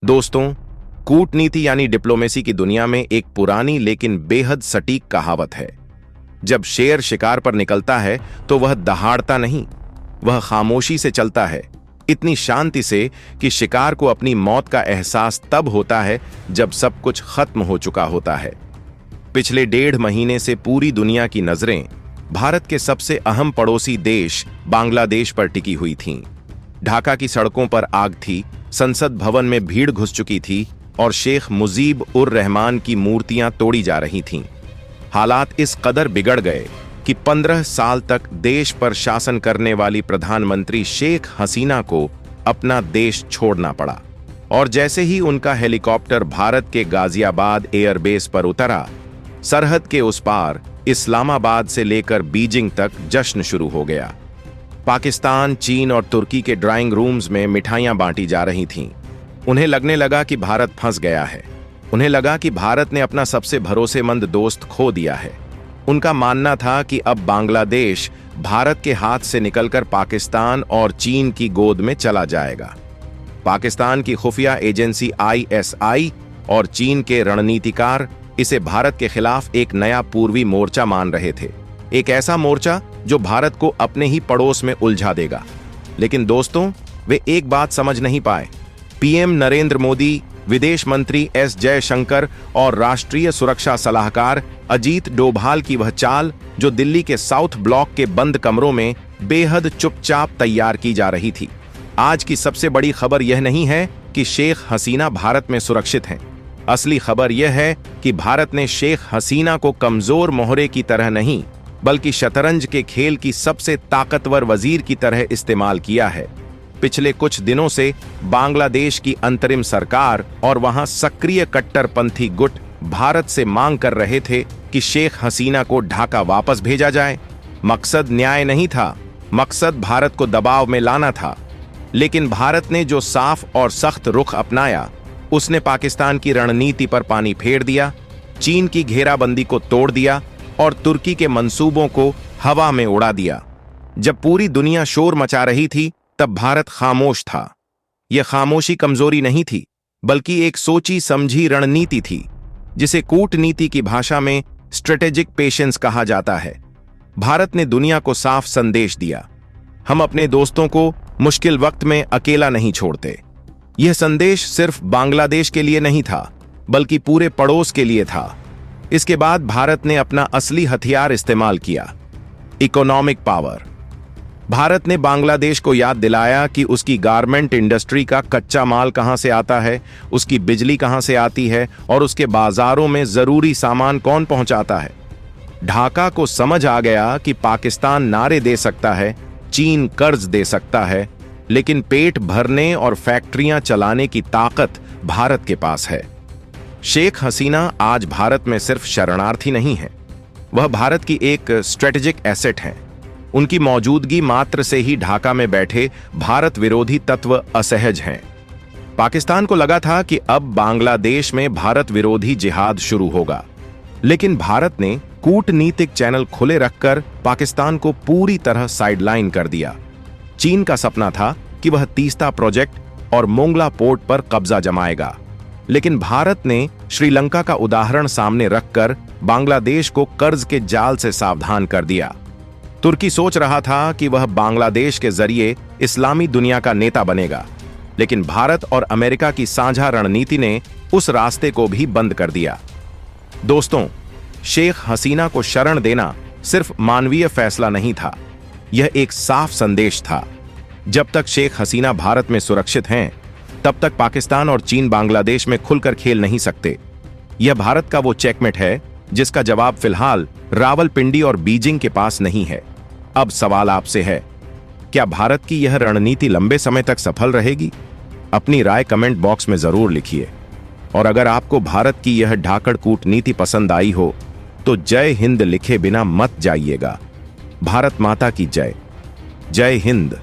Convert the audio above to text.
दोस्तों, कूटनीति यानी डिप्लोमेसी की दुनिया में एक पुरानी लेकिन बेहद सटीक कहावत है। जब शेर शिकार पर निकलता है तो वह दहाड़ता नहीं, वह खामोशी से चलता है, इतनी शांति से कि शिकार को अपनी मौत का एहसास तब होता है जब सब कुछ खत्म हो चुका होता है। पिछले 1.5 महीने से पूरी दुनिया की नजरें भारत के सबसे अहम पड़ोसी देश बांग्लादेश पर टिकी हुई थीं। ढाका की सड़कों पर आग थी, संसद भवन में भीड़ घुस चुकी थी और शेख मुजीब उर रहमान की मूर्तियां तोड़ी जा रही थीं। हालात इस कदर बिगड़ गए कि 15 साल तक देश पर शासन करने वाली प्रधानमंत्री शेख हसीना को अपना देश छोड़ना पड़ा। और जैसे ही उनका हेलीकॉप्टर भारत के गाजियाबाद एयरबेस पर उतरा, सरहद के उस पार इस्लामाबाद से लेकर बीजिंग तक जश्न शुरू हो गया। पाकिस्तान, चीन और तुर्की के ड्राइंग रूम्स में मिठाइयां बांटी जा रही थीं। उन्हें लगने लगा कि भारत फंस गया है। उन्हें लगा कि भारत ने अपना सबसे भरोसेमंद दोस्त खो दिया है। उनका मानना था कि अब बांग्लादेश भारत के हाथ से निकलकर पाकिस्तान और चीन की गोद में चला जाएगा। पाकिस्तान की खुफिया एजेंसी ISI और चीन के रणनीतिकार इसे भारत के खिलाफ एक नया पूर्वी मोर्चा मान रहे थे, एक ऐसा मोर्चा जो भारत को अपने ही पड़ोस में उलझा देगा। लेकिन दोस्तों, वे एक बात समझ नहीं पाए। PM नरेंद्र मोदी, विदेश मंत्री S जयशंकर और राष्ट्रीय सुरक्षा सलाहकार अजीत डोभाल की वह चाल जो दिल्ली के साउथ ब्लॉक के बंद कमरों में बेहद चुपचाप तैयार की जा रही थी। आज की सबसे बड़ी खबर यह नहीं है कि शेख हसीना भारत में सुरक्षित हैं। असली खबर यह है कि भारत ने शेख हसीना को कमजोर मोहरे की तरह नहीं, बल्कि शतरंज के खेल की सबसे ताकतवर वजीर की तरह इस्तेमाल किया है। पिछले कुछ दिनों से बांग्लादेश की अंतरिम सरकार और वहां सक्रिय कट्टरपंथी गुट भारत से मांग कर रहे थे कि शेख हसीना को ढाका वापस भेजा जाए। मकसद न्याय नहीं था, मकसद भारत को दबाव में लाना था। लेकिन भारत ने जो साफ और सख्त रुख अपनाया, उसने पाकिस्तान की रणनीति पर पानी फेर दिया, चीन की घेराबंदी को तोड़ दिया और तुर्की के मंसूबों को हवा में उड़ा दिया। जब पूरी दुनिया शोर मचा रही थी, तब भारत खामोश था। यह खामोशी कमजोरी नहीं थी, बल्कि एक सोची समझी रणनीति थी, जिसे कूटनीति की भाषा में स्ट्रेटेजिक पेशेंस कहा जाता है। भारत ने दुनिया को साफ संदेश दिया, हम अपने दोस्तों को मुश्किल वक्त में अकेला नहीं छोड़ते। यह संदेश सिर्फ बांग्लादेश के लिए नहीं था, बल्कि पूरे पड़ोस के लिए था। इसके बाद भारत ने अपना असली हथियार इस्तेमाल किया, इकोनॉमिक पावर। भारत ने बांग्लादेश को याद दिलाया कि उसकी गारमेंट इंडस्ट्री का कच्चा माल कहां से आता है, उसकी बिजली कहां से आती है और उसके बाजारों में जरूरी सामान कौन पहुंचाता है। ढाका को समझ आ गया कि पाकिस्तान नारे दे सकता है, चीन कर्ज दे सकता है, लेकिन पेट भरने और फैक्ट्रियां चलाने की ताकत भारत के पास है। शेख हसीना आज भारत में सिर्फ शरणार्थी नहीं है, वह भारत की एक स्ट्रेटेजिक एसेट है। उनकी मौजूदगी मात्र से ही ढाका में बैठे भारत विरोधी तत्व असहज हैं। पाकिस्तान को लगा था कि अब बांग्लादेश में भारत विरोधी जिहाद शुरू होगा, लेकिन भारत ने कूटनीतिक चैनल खुले रखकर पाकिस्तान को पूरी तरह साइडलाइन कर दिया। चीन का सपना था कि वह तीस्ता प्रोजेक्ट और मोंगला पोर्ट पर कब्जा जमाएगा, लेकिन भारत ने श्रीलंका का उदाहरण सामने रखकर बांग्लादेश को कर्ज के जाल से सावधान कर दिया। तुर्की सोच रहा था कि वह बांग्लादेश के जरिए इस्लामी दुनिया का नेता बनेगा, लेकिन भारत और अमेरिका की साझा रणनीति ने उस रास्ते को भी बंद कर दिया। दोस्तों, शेख हसीना को शरण देना सिर्फ मानवीय फैसला नहीं था, यह एक साफ संदेश था। जब तक शेख हसीना भारत में सुरक्षित हैं, तब तक पाकिस्तान और चीन बांग्लादेश में खुलकर खेल नहीं सकते। यह भारत का वो चेकमेट है जिसका जवाब फिलहाल रावलपिंडी और बीजिंग के पास नहीं है। अब सवाल आपसे है, क्या भारत की यह रणनीति लंबे समय तक सफल रहेगी? अपनी राय कमेंट बॉक्स में जरूर लिखिए। और अगर आपको भारत की यह ढाकड़ कूटनीति पसंद आई हो, तो जय हिंद लिखे बिना मत जाइएगा। भारत माता की जय। जय हिंद।